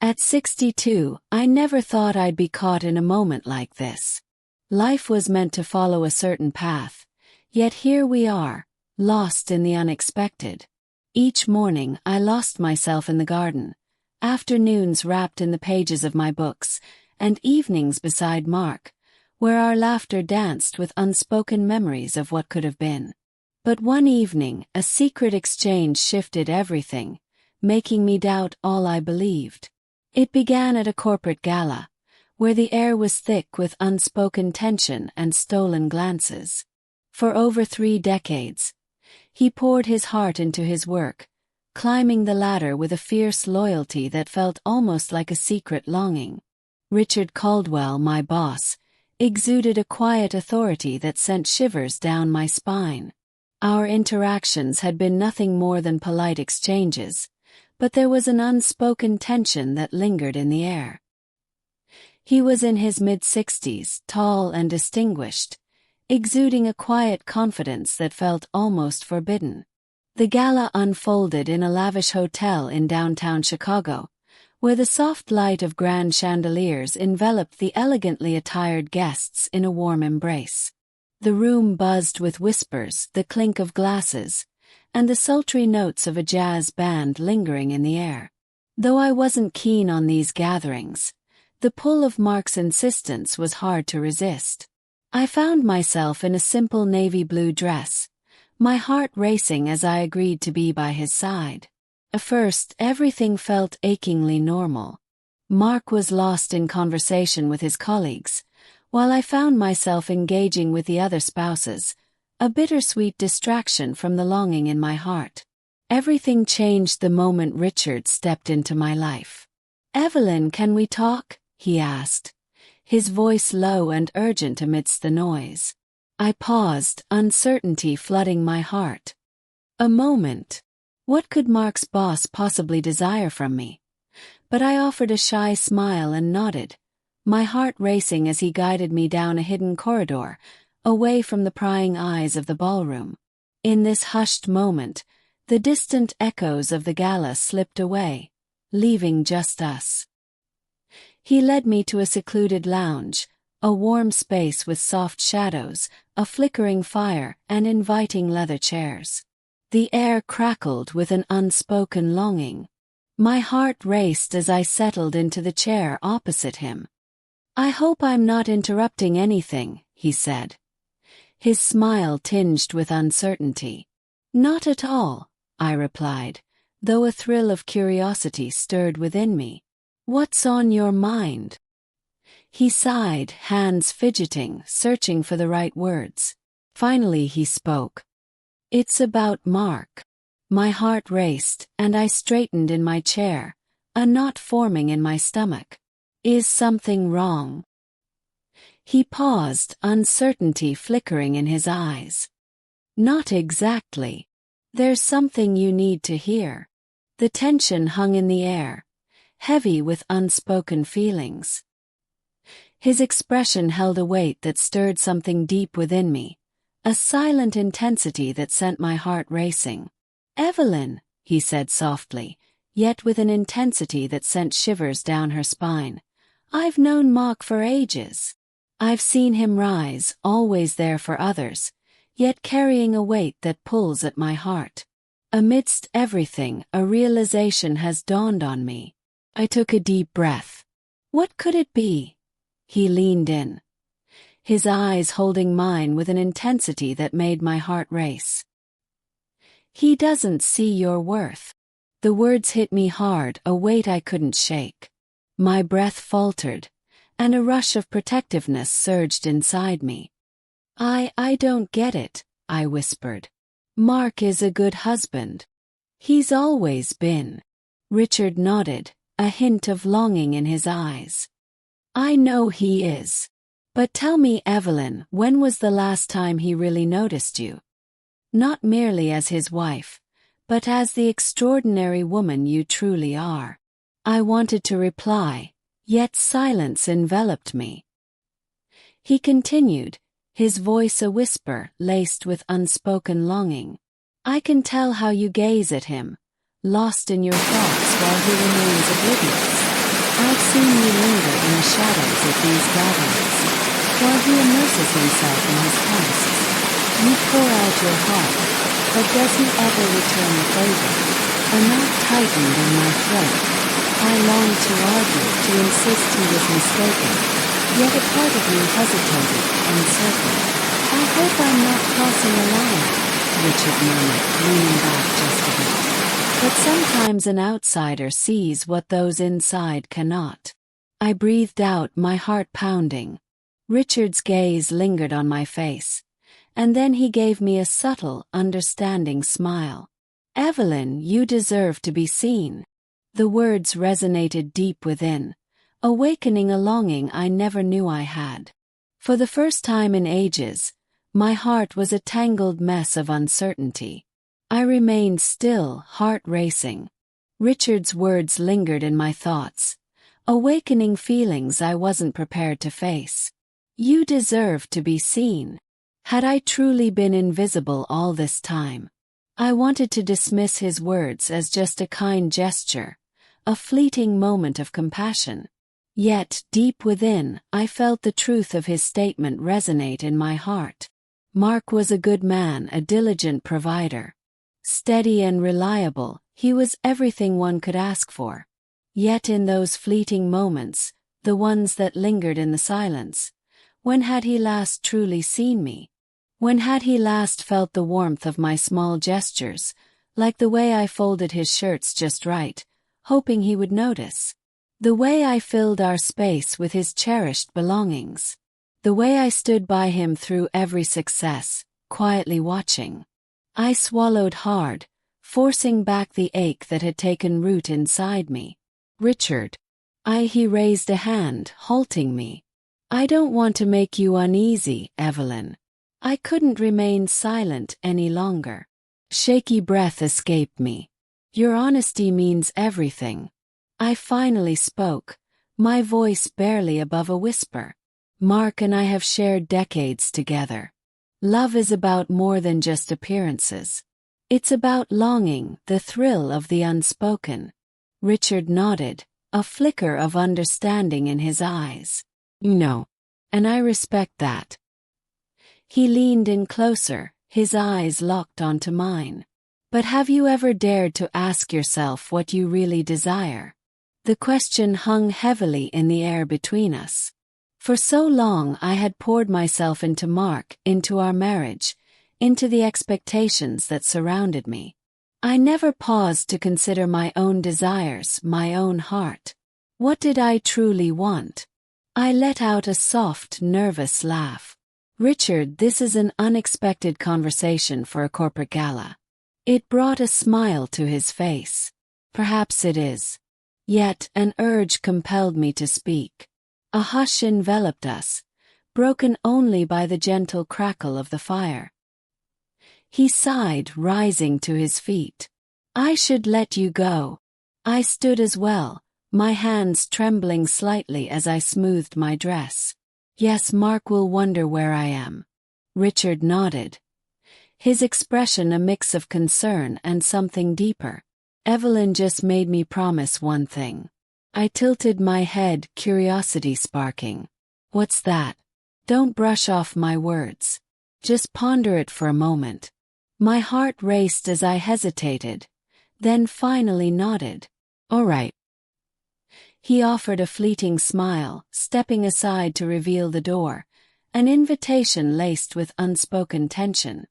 At 62, I never thought I'd be caught in a moment like this. Life was meant to follow a certain path, yet here we are, lost in the unexpected. Each morning I lost myself in the garden, afternoons wrapped in the pages of my books, and evenings beside Mark, where our laughter danced with unspoken memories of what could have been. But one evening, a secret exchange shifted everything, making me doubt all I believed. It began at a corporate gala, where the air was thick with unspoken tension and stolen glances. For over 3 decades, he poured his heart into his work, climbing the ladder with a fierce loyalty that felt almost like a secret longing. Richard Caldwell, my boss, exuded a quiet authority that sent shivers down my spine. Our interactions had been nothing more than polite exchanges, but there was an unspoken tension that lingered in the air. He was in his mid-60s, tall and distinguished, exuding a quiet confidence that felt almost forbidden. The gala unfolded in a lavish hotel in downtown Chicago, where the soft light of grand chandeliers enveloped the elegantly attired guests in a warm embrace. The room buzzed with whispers, the clink of glasses, and the sultry notes of a jazz band lingering in the air. Though I wasn't keen on these gatherings, the pull of Mark's insistence was hard to resist. I found myself in a simple navy blue dress, my heart racing as I agreed to be by his side. At first, everything felt achingly normal. Mark was lost in conversation with his colleagues, while I found myself engaging with the other spouses, a bittersweet distraction from the longing in my heart. Everything changed the moment Richard stepped into my life. "Evelyn, can we talk?" he asked, his voice low and urgent amidst the noise. I paused, uncertainty flooding my heart. A moment. What could Mark's boss possibly desire from me? But I offered a shy smile and nodded, my heart racing as he guided me down a hidden corridor, away from the prying eyes of the ballroom. In this hushed moment, the distant echoes of the gala slipped away, leaving just us. He led me to a secluded lounge, a warm space with soft shadows, a flickering fire, and inviting leather chairs. The air crackled with an unspoken longing. My heart raced as I settled into the chair opposite him. "I hope I'm not interrupting anything," he said, his smile tinged with uncertainty. "Not at all," I replied, though a thrill of curiosity stirred within me. "What's on your mind?" He sighed, hands fidgeting, searching for the right words. Finally he spoke. "It's about Mark." My heart raced, and I straightened in my chair, a knot forming in my stomach. "Is something wrong?" He paused, uncertainty flickering in his eyes. "Not exactly. There's something you need to hear." The tension hung in the air, heavy with unspoken feelings. His expression held a weight that stirred something deep within me, a silent intensity that sent my heart racing. "Evelyn," he said softly, yet with an intensity that sent shivers down her spine, "I've known Mark for ages. I've seen him rise, always there for others, yet carrying a weight that pulls at my heart. Amidst everything, a realization has dawned on me." I took a deep breath. "What could it be?" He leaned in, his eyes holding mine with an intensity that made my heart race. "He doesn't see your worth." The words hit me hard, a weight I couldn't shake. My breath faltered, and a rush of protectiveness surged inside me. I don't get it," I whispered. "Mark is a good husband. He's always been." Richard nodded, a hint of longing in his eyes. "I know he is. But tell me, Evelyn, when was the last time he really noticed you? Not merely as his wife, but as the extraordinary woman you truly are." I wanted to reply, yet silence enveloped me. He continued, his voice a whisper laced with unspoken longing. "I can tell how you gaze at him, lost in your thoughts while he remains oblivious. I've seen you linger in the shadows at these gatherings, while he immerses himself in his tasks. You pour out your heart, but does he ever return the favor? A knot tightened in my throat. I longed to argue, to insist he was mistaken, yet a part of me hesitated, uncertain. I hope I'm not crossing a line, Richard murmured, leaning back just a bit. But sometimes an outsider sees what those inside cannot. I breathed out, my heart pounding. Richard's gaze lingered on my face, and then he gave me a subtle, understanding smile. Evelyn, you deserve to be seen. The words resonated deep within, awakening a longing I never knew I had. For the first time in ages, my heart was a tangled mess of uncertainty. I remained still, heart racing. Richard's words lingered in my thoughts, awakening feelings I wasn't prepared to face. You deserve to be seen. Had I truly been invisible all this time? I wanted to dismiss his words as just a kind gesture, a fleeting moment of compassion. Yet, deep within, I felt the truth of his statement resonate in my heart. Mark was a good man, a diligent provider. Steady and reliable, he was everything one could ask for. Yet in those fleeting moments, the ones that lingered in the silence, when had he last truly seen me? When had he last felt the warmth of my small gestures, like the way I folded his shirts just right, hoping he would notice? The way I filled our space with his cherished belongings? The way I stood by him through every success, quietly watching? I swallowed hard, forcing back the ache that had taken root inside me. Richard. He raised a hand, halting me. I don't want to make you uneasy, Evelyn. I couldn't remain silent any longer. Shaky breath escaped me. Your honesty means everything. I finally spoke, my voice barely above a whisper. Mark and I have shared decades together. Love is about more than just appearances. It's about longing, the thrill of the unspoken. Richard nodded, a flicker of understanding in his eyes. No. And I respect that. He leaned in closer, his eyes locked onto mine. But have you ever dared to ask yourself what you really desire? The question hung heavily in the air between us. For so long I had poured myself into Mark, into our marriage, into the expectations that surrounded me. I never paused to consider my own desires, my own heart. What did I truly want? I let out a soft, nervous laugh. Richard, this is an unexpected conversation for a corporate gala. It brought a smile to his face. Perhaps it is. Yet an urge compelled me to speak. A hush enveloped us, broken only by the gentle crackle of the fire. He sighed, rising to his feet. I should let you go. I stood as well, my hands trembling slightly as I smoothed my dress. Yes, Mark will wonder where I am. Richard nodded, his expression a mix of concern and something deeper. Evelyn just made me promise one thing. I tilted my head, curiosity sparking. What's that? Don't brush off my words. Just ponder it for a moment. My heart raced as I hesitated, then finally nodded. All right. He offered a fleeting smile, stepping aside to reveal the door, an invitation laced with unspoken tension.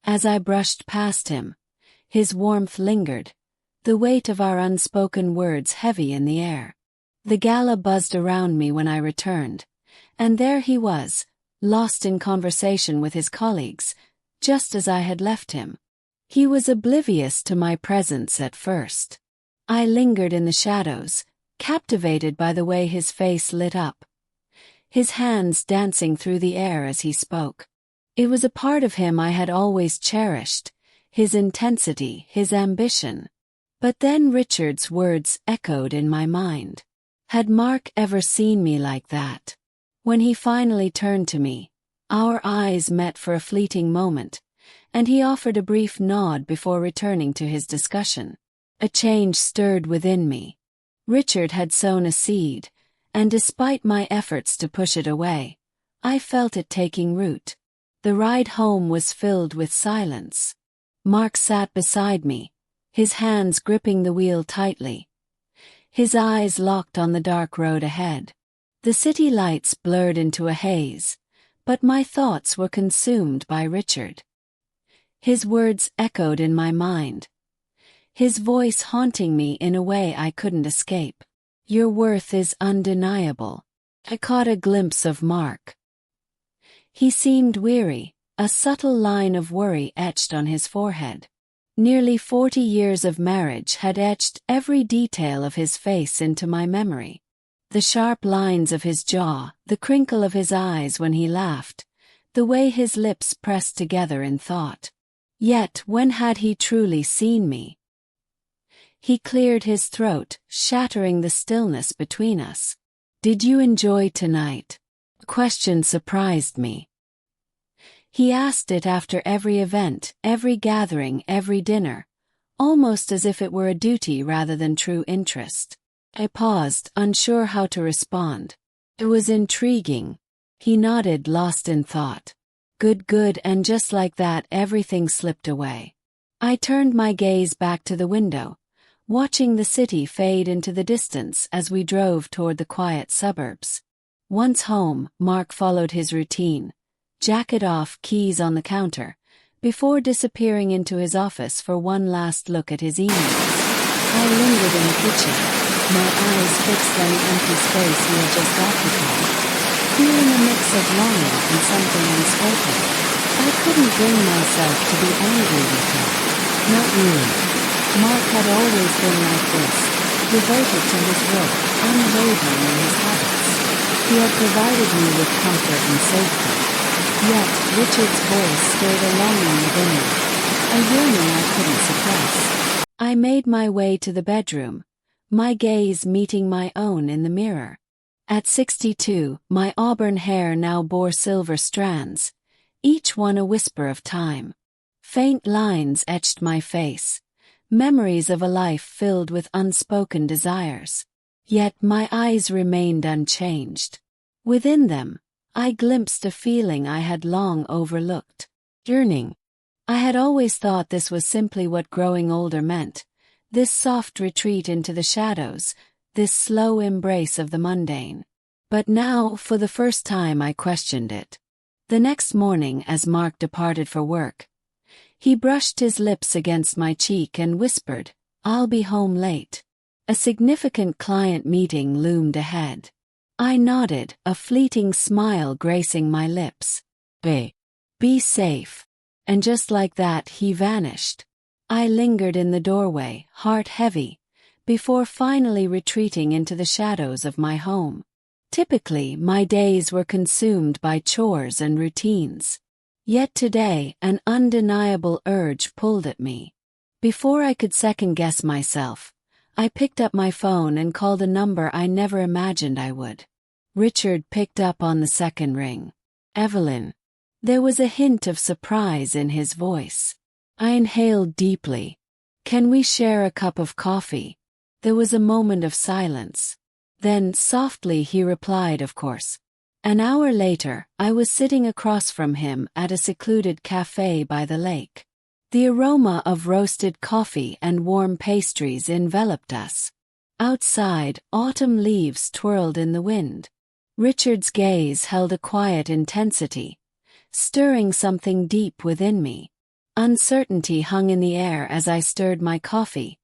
As I brushed past him, his warmth lingered, the weight of our unspoken words heavy in the air. The gala buzzed around me when I returned, and there he was, lost in conversation with his colleagues, just as I had left him. He was oblivious to my presence at first. I lingered in the shadows, captivated by the way his face lit up, his hands dancing through the air as he spoke. It was a part of him I had always cherished, his intensity, his ambition. But then Richard's words echoed in my mind. Had Mark ever seen me like that? When he finally turned to me, our eyes met for a fleeting moment, and he offered a brief nod before returning to his discussion. A change stirred within me. Richard had sown a seed, and despite my efforts to push it away, I felt it taking root. The ride home was filled with silence. Mark sat beside me, his hands gripping the wheel tightly, his eyes locked on the dark road ahead. The city lights blurred into a haze, but my thoughts were consumed by Richard. His words echoed in my mind, his voice haunting me in a way I couldn't escape. Your worth is undeniable. I caught a glimpse of Mark. He seemed weary, a subtle line of worry etched on his forehead. Nearly 40 years of marriage had etched every detail of his face into my memory. The sharp lines of his jaw, the crinkle of his eyes when he laughed, the way his lips pressed together in thought. Yet when had he truly seen me? He cleared his throat, shattering the stillness between us. Did you enjoy tonight? The question surprised me. He asked it after every event, every gathering, every dinner, almost as if it were a duty rather than true interest. I paused, unsure how to respond. It was intriguing. He nodded, lost in thought. Good, and just like that everything slipped away. I turned my gaze back to the window, watching the city fade into the distance as we drove toward the quiet suburbs. Once home, Mark followed his routine, jacket off, keys on the counter, before disappearing into his office for one last look at his emails. I lingered in the kitchen, my eyes fixed on the empty space he had just occupied, feeling a mix of longing and something unspoken. I couldn't bring myself to be angry with him. Not really. Mark had always been like this, devoted to his work, unwavering in his habits. He had provided me with comfort and safety. Yet Richard's voice stirred a longing within me, a yearning I couldn't suppress. I made my way to the bedroom, my gaze meeting my own in the mirror. At 62, my auburn hair now bore silver strands, each one a whisper of time. Faint lines etched my face, memories of a life filled with unspoken desires. Yet my eyes remained unchanged. Within them, I glimpsed a feeling I had long overlooked. Yearning. I had always thought this was simply what growing older meant, this soft retreat into the shadows, this slow embrace of the mundane. But now, for the first time, I questioned it. The next morning, as Mark departed for work, he brushed his lips against my cheek and whispered, "I'll be home late." A significant client meeting loomed ahead. I nodded, a fleeting smile gracing my lips. Be safe." And just like that, he vanished. I lingered in the doorway, heart heavy, before finally retreating into the shadows of my home. Typically, my days were consumed by chores and routines. Yet today, an undeniable urge pulled at me. Before I could second-guess myself, I picked up my phone and called a number I never imagined I would. Richard picked up on the second ring. "Evelyn." There was a hint of surprise in his voice. I inhaled deeply. "Can we share a cup of coffee?" There was a moment of silence. Then, softly, he replied, "Of course." An hour later, I was sitting across from him at a secluded cafe by the lake. The aroma of roasted coffee and warm pastries enveloped us. Outside, autumn leaves twirled in the wind. Richard's gaze held a quiet intensity, stirring something deep within me. Uncertainty hung in the air as I stirred my coffee,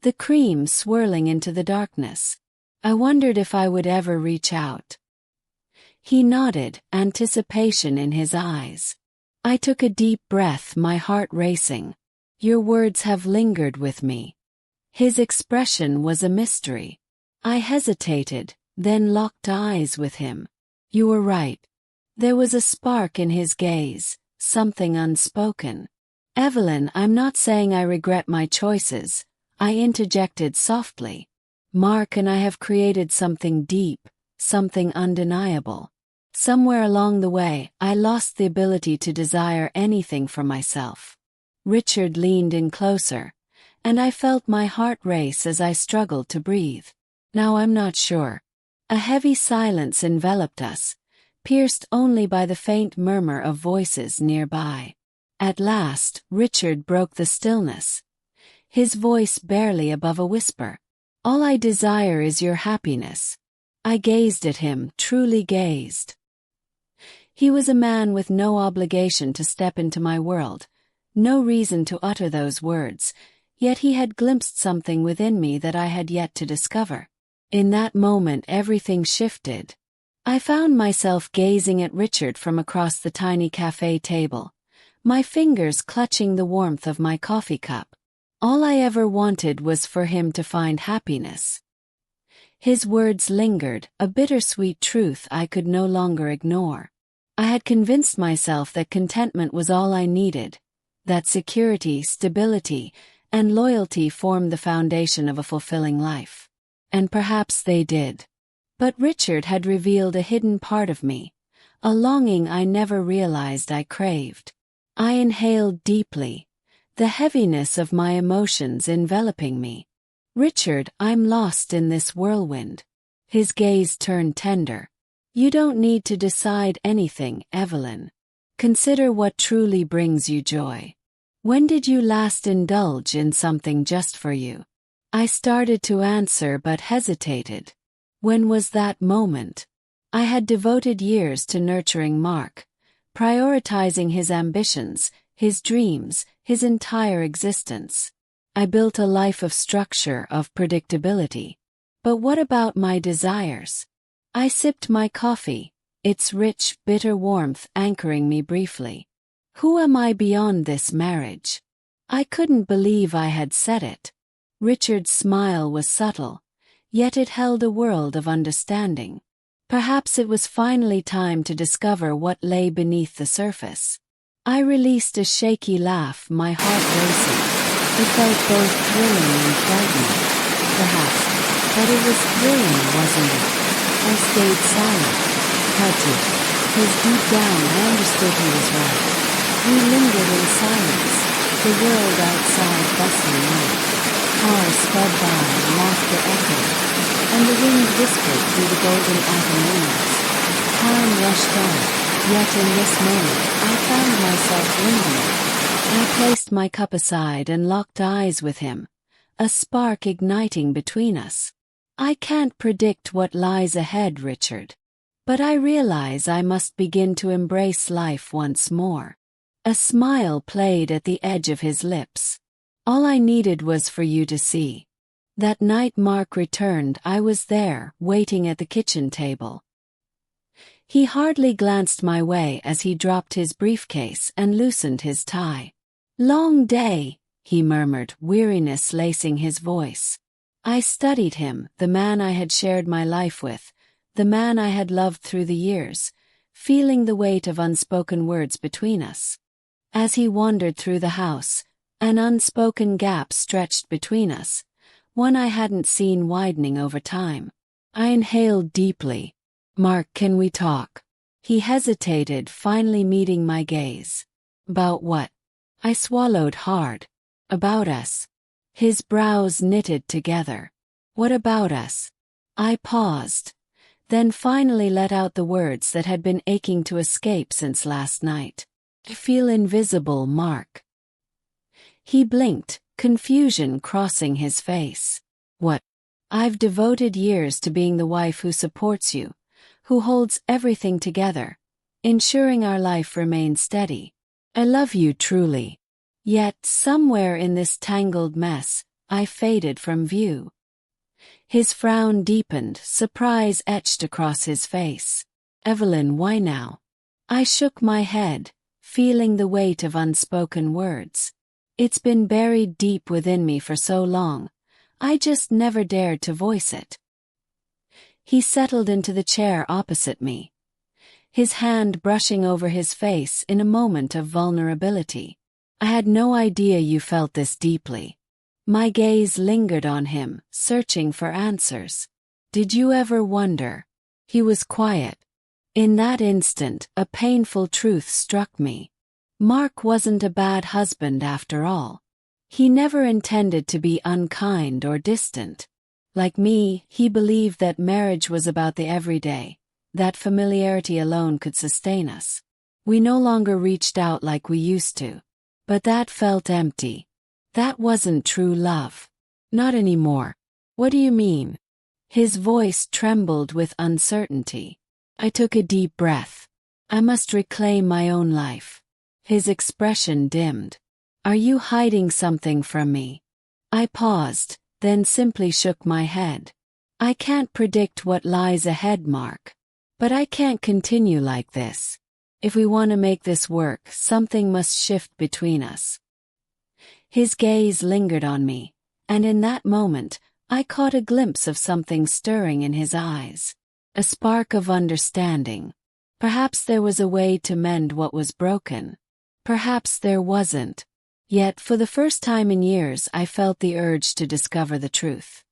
the cream swirling into the darkness. I wondered if I would ever reach out. He nodded, anticipation in his eyes. I took a deep breath, my heart racing. "Your words have lingered with me." His expression was a mystery. I hesitated, then locked eyes with him. "You were right." There was a spark in his gaze, something unspoken. "Evelyn, I'm not saying I regret my choices," I interjected softly. "Mark and I have created something deep, something undeniable. Somewhere along the way, I lost the ability to desire anything for myself." Richard leaned in closer, and I felt my heart race as I struggled to breathe. Now I'm not sure. A heavy silence enveloped us, pierced only by the faint murmur of voices nearby. At last, Richard broke the stillness, his voice barely above a whisper. All I desire is your happiness. I gazed at him, truly gazed. He was a man with no obligation to step into my world, no reason to utter those words, yet he had glimpsed something within me that I had yet to discover. In that moment everything shifted. I found myself gazing at Richard from across the tiny cafe table, my fingers clutching the warmth of my coffee cup. All I ever wanted was for him to find happiness. His words lingered, a bittersweet truth I could no longer ignore. I had convinced myself that contentment was all I needed, that security, stability, and loyalty formed the foundation of a fulfilling life. And perhaps they did. But Richard had revealed a hidden part of me, a longing I never realized I craved. I inhaled deeply, the heaviness of my emotions enveloping me. Richard, I'm lost in this whirlwind. His gaze turned tender. You don't need to decide anything, Evelyn. Consider what truly brings you joy. When did you last indulge in something just for you? I started to answer but hesitated. When was that moment? I had devoted years to nurturing Mark, prioritizing his ambitions, his dreams, his entire existence. I built a life of structure, of predictability. But what about my desires? I sipped my coffee, its rich, bitter warmth anchoring me briefly. Who am I beyond this marriage? I couldn't believe I had said it. Richard's smile was subtle, yet it held a world of understanding. Perhaps it was finally time to discover what lay beneath the surface. I released a shaky laugh, my heart racing. It felt both thrilling and frightening. Perhaps, but it was thrilling, wasn't it? I stayed silent, touched. Because deep down I understood he was right. We lingered in silence, the world outside bustling on. Cars sped by, laughter echoed, and the wind whispered through the golden autumn leaves. Time rushed on, yet in this moment I found myself lingering. I placed my cup aside and locked eyes with him, a spark igniting between us. I can't predict what lies ahead, Richard. But I realize I must begin to embrace life once more. A smile played at the edge of his lips. All I needed was for you to see. That night Mark returned, I was there, waiting at the kitchen table. He hardly glanced my way as he dropped his briefcase and loosened his tie. Long day, he murmured, weariness lacing his voice. I studied him, the man I had shared my life with, the man I had loved through the years, feeling the weight of unspoken words between us. As he wandered through the house, an unspoken gap stretched between us, one I hadn't seen widening over time. I inhaled deeply. Mark, can we talk? He hesitated, finally meeting my gaze. About what? I swallowed hard. About us. His brows knitted together. What about us? I paused, then finally let out the words that had been aching to escape since last night. I feel invisible, Mark. He blinked, confusion crossing his face. What? I've devoted years to being the wife who supports you, who holds everything together, ensuring our life remains steady. I love you truly. Yet, somewhere in this tangled mess, I faded from view. His frown deepened, surprise etched across his face. Evelyn, why now? I shook my head, feeling the weight of unspoken words. It's been buried deep within me for so long, I just never dared to voice it. He settled into the chair opposite me, his hand brushing over his face in a moment of vulnerability. I had no idea you felt this deeply. My gaze lingered on him, searching for answers. Did you ever wonder? He was quiet. In that instant, a painful truth struck me. Mark wasn't a bad husband after all. He never intended to be unkind or distant. Like me, he believed that marriage was about the everyday, that familiarity alone could sustain us. We no longer reached out like we used to. But that felt empty. That wasn't true love. Not anymore. What do you mean? His voice trembled with uncertainty. I took a deep breath. I must reclaim my own life. His expression dimmed. Are you hiding something from me? I paused, then simply shook my head. I can't predict what lies ahead, Mark. But I can't continue like this. If we want to make this work, something must shift between us. His gaze lingered on me, and in that moment, I caught a glimpse of something stirring in his eyes. A spark of understanding. Perhaps there was a way to mend what was broken. Perhaps there wasn't. Yet, for the first time in years, I felt the urge to discover the truth.